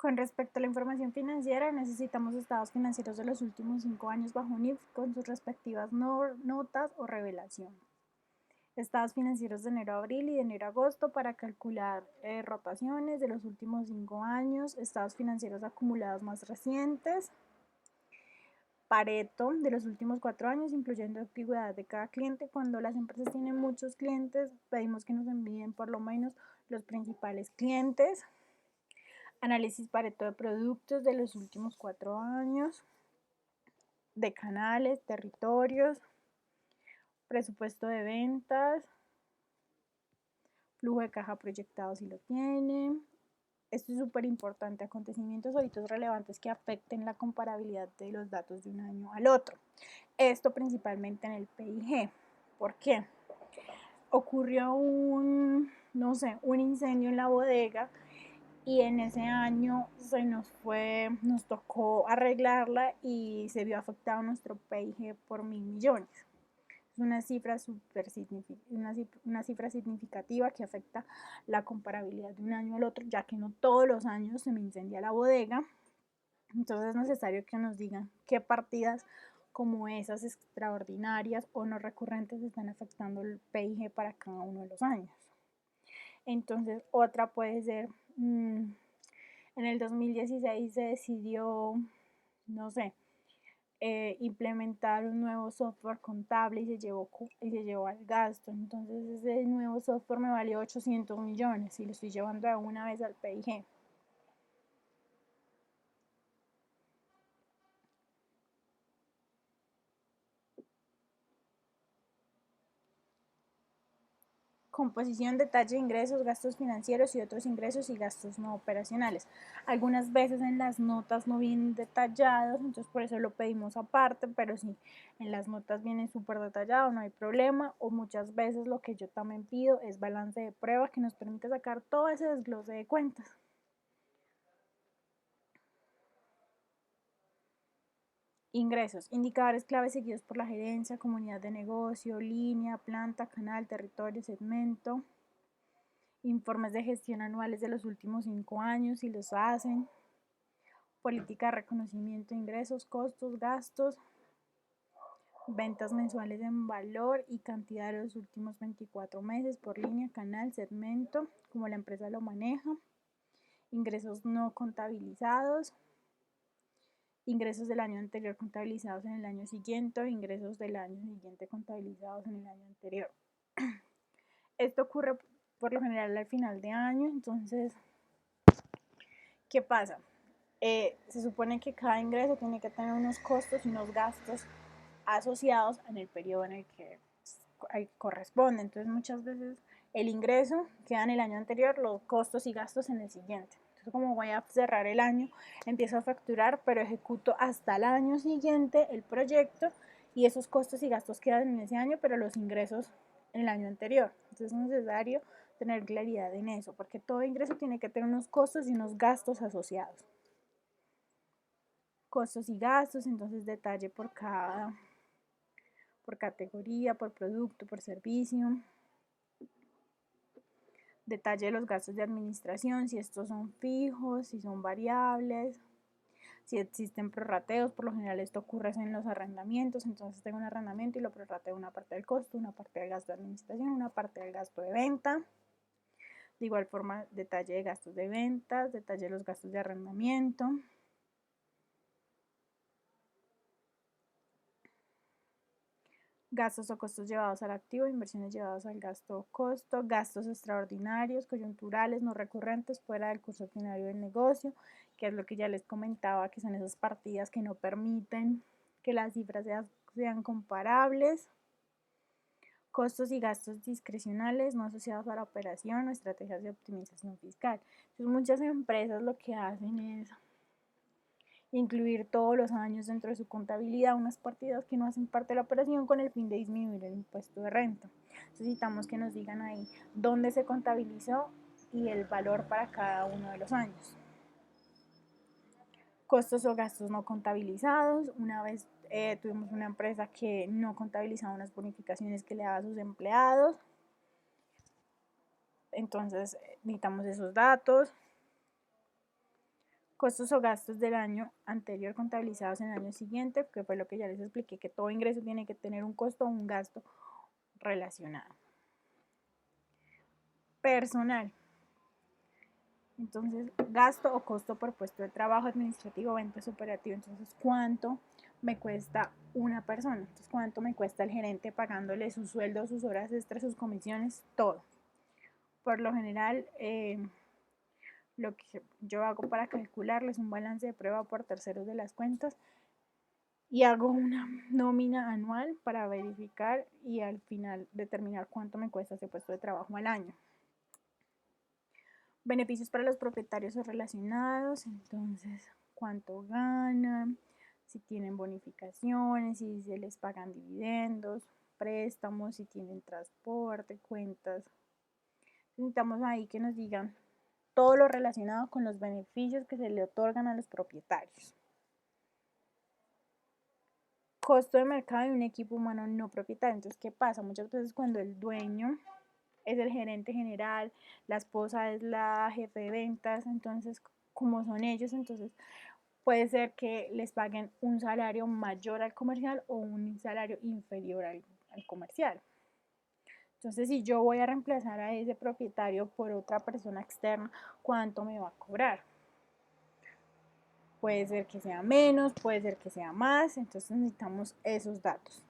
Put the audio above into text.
Con respecto a la información financiera, necesitamos estados financieros de los últimos 5 años bajo NIF con sus respectivas notas o revelaciones. Estados financieros de enero a abril y de enero a agosto para calcular rotaciones de los últimos 5 años, estados financieros acumulados más recientes, Pareto de los últimos 4 años, incluyendo antigüedad de cada cliente. Cuando las empresas tienen muchos clientes, pedimos que nos envíen por lo menos los principales clientes. Análisis Pareto de productos de los últimos 4 años, de canales, territorios, presupuesto de ventas, flujo de caja proyectado si lo tienen. Esto es súper importante, acontecimientos o hitos relevantes que afecten la comparabilidad de los datos de un año al otro. Esto principalmente en el PIG. ¿Por qué? Ocurrió un incendio en la bodega y en ese año nos tocó arreglarla y se vio afectado nuestro PIG por 1.000 millones. Es una cifra significativa que afecta la comparabilidad de un año al otro, ya que no todos los años se me incendia la bodega. Entonces es necesario que nos digan qué partidas como esas extraordinarias o no recurrentes están afectando el PIG para cada uno de los años. Entonces otra puede ser, en el 2016 se decidió, implementar un nuevo software contable y se llevó al gasto. Entonces ese nuevo software me valió 800 millones y lo estoy llevando de una vez al PIG. Composición, detalle de ingresos, gastos financieros y otros ingresos y gastos no operacionales. Algunas veces en las notas no vienen detallados, entonces por eso lo pedimos aparte, pero si en las notas viene súper detallado, no hay problema. O muchas veces lo que yo también pido es balance de prueba que nos permite sacar todo ese desglose de cuentas. Ingresos, indicadores clave seguidos por la gerencia, comunidad de negocio, línea, planta, canal, territorio, segmento. Informes de gestión anuales de los últimos 5 años si los hacen. Política de reconocimiento de ingresos, costos, gastos. Ventas mensuales en valor y cantidad de los últimos 24 meses por línea, canal, segmento, como la empresa lo maneja. Ingresos no contabilizados. Ingresos del año anterior contabilizados en el año siguiente, ingresos del año siguiente contabilizados en el año anterior. Esto ocurre por lo general al final de año. Entonces, ¿qué pasa? Se supone que cada ingreso tiene que tener unos costos y unos gastos asociados en el periodo en el que corresponde. Entonces, muchas veces el ingreso queda en el año anterior, los costos y gastos en el siguiente. Entonces, como voy a cerrar el año, empiezo a facturar, pero ejecuto hasta el año siguiente el proyecto y esos costos y gastos quedan en ese año, pero los ingresos en el año anterior. Entonces, es necesario tener claridad en eso, porque todo ingreso tiene que tener unos costos y unos gastos asociados. Costos y gastos, entonces detalle por categoría, por producto, por servicio. Detalle de los gastos de administración, si estos son fijos, si son variables, si existen prorrateos. Por lo general esto ocurre en los arrendamientos, entonces tengo un arrendamiento y lo prorrateo una parte del costo, una parte del gasto de administración, una parte del gasto de venta. De igual forma, detalle de gastos de ventas, detalle de los gastos de arrendamiento. Gastos o costos llevados al activo, inversiones llevadas al gasto o costo, gastos extraordinarios, coyunturales, no recurrentes, fuera del curso ordinario del negocio, que es lo que ya les comentaba, que son esas partidas que no permiten que las cifras sean comparables. Costos y gastos discrecionales no asociados a la operación o estrategias de optimización fiscal. Entonces, muchas empresas lo que hacen es incluir todos los años dentro de su contabilidad unas partidas que no hacen parte de la operación con el fin de disminuir el impuesto de renta. Necesitamos que nos digan ahí dónde se contabilizó y el valor para cada uno de los años. Costos o gastos no contabilizados. Una vez tuvimos una empresa que no contabilizaba unas bonificaciones que le daba a sus empleados. Entonces necesitamos esos datos. costos o gastos del año anterior contabilizados en el año siguiente, que fue lo que ya les expliqué, que todo ingreso tiene que tener un costo o un gasto relacionado. Personal. Entonces, gasto o costo por puesto de trabajo administrativo, ventas operativo. Entonces, ¿cuánto me cuesta una persona? Entonces, ¿cuánto me cuesta el gerente pagándole su sueldo, sus horas extras, sus comisiones, todo? Por lo general, lo que yo hago para calcularles un balance de prueba por terceros de las cuentas y hago una nómina anual para verificar y al final determinar cuánto me cuesta ese puesto de trabajo al año. Beneficios para los propietarios o relacionados, entonces cuánto ganan, si tienen bonificaciones, si se les pagan dividendos, préstamos, si tienen transporte, cuentas. Necesitamos ahí que nos digan todo lo relacionado con los beneficios que se le otorgan a los propietarios. Costo de mercado de un equipo humano no propietario. Entonces, ¿qué pasa? Muchas veces cuando el dueño es el gerente general, la esposa es la jefe de ventas, entonces como son ellos, entonces puede ser que les paguen un salario mayor al comercial o un salario inferior al comercial. Entonces, si yo voy a reemplazar a ese propietario por otra persona externa, ¿cuánto me va a cobrar? Puede ser que sea menos, puede ser que sea más, entonces necesitamos esos datos.